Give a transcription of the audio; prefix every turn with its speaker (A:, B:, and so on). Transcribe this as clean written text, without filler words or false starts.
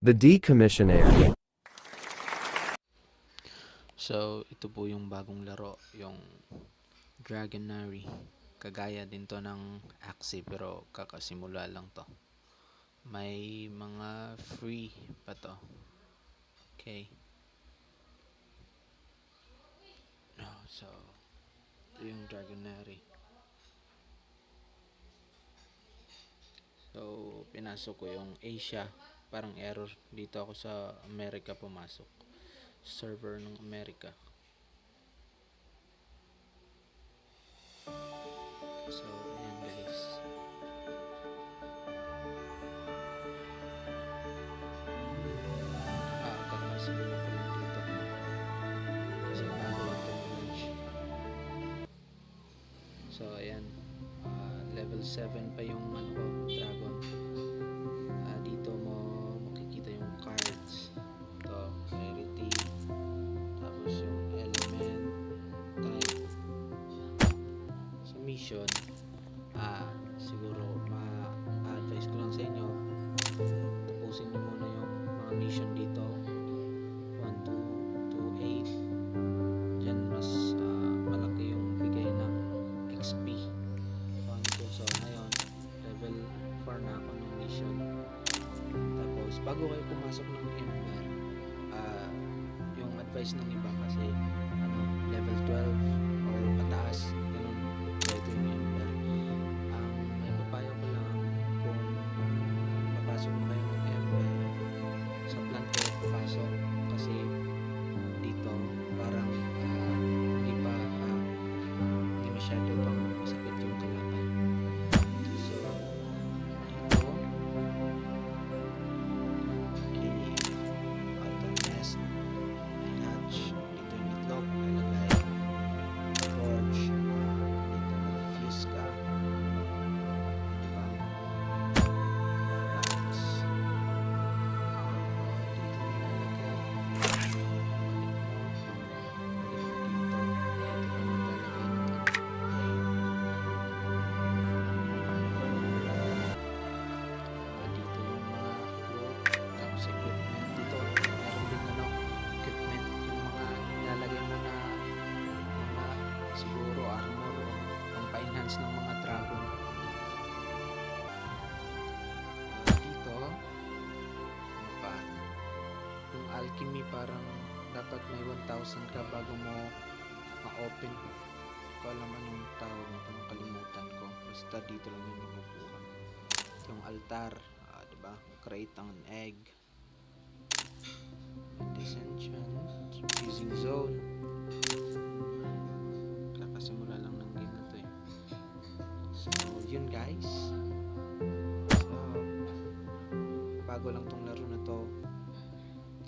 A: The decommissionaire.
B: So, ito po yung bagong laro, yung Dragonary. Kagaya din to ng Axie pero kakasimula lang to. May mga free pa to. Okay. So, ito yung Dragonary. So, pinasok ko yung Asia. Parang error. Dito ako sa America pumasok. Server ng America. So, ayan guys. Kakasimula ko lang dito. Kasi bago lang ito mag-launch. So, ayan. Level 7 pa yung dragon. Dito mo makikita yung cards. Ito, rarity. Tapos yung element, type. Sa mission, siguro ma-advise ko lang sa inyo, tapusin nyo muna yung mga mission dito. 1, 2, 8. Diyan mas malaki yung bigay ng XP. 1, 2. So ngayon, level 4 na ako ng mission. Tapos bago kayo pumasok ng Ember, yung advice ng iba kasi level 12 or pataas, ganun pwede yung Ember. May papayo ko lang, kung papasok na kayo ng Ember, sa plan kayo papasok kasi dito parang hindi masyado pang masakit yung kalaban. So dito, outer nest, may hatch, dito yung itlog, lalagay torch, dito mag-fuse ka, diba? Barracks, dito nilalagay, balik mo dito, dito ka maglalagay ng dito yung mga cloth, tapos equipment dito, meron din equipment, yung mga nilalagay mo na mga siguro armor o pang pa-enhance ng mga dragon. Dito ano pa, yung alchemy parang dapat may 1,000 ka bago mo ma-open. Ko alam anong tawag nito, nakalimutan ko, basta dito lang yung makukuha. Yung altar, diba, create ang egg, dissension, fusing zone. Kakasimula lang ng game na to eh. So yun guys, so bago lang tong laro na to,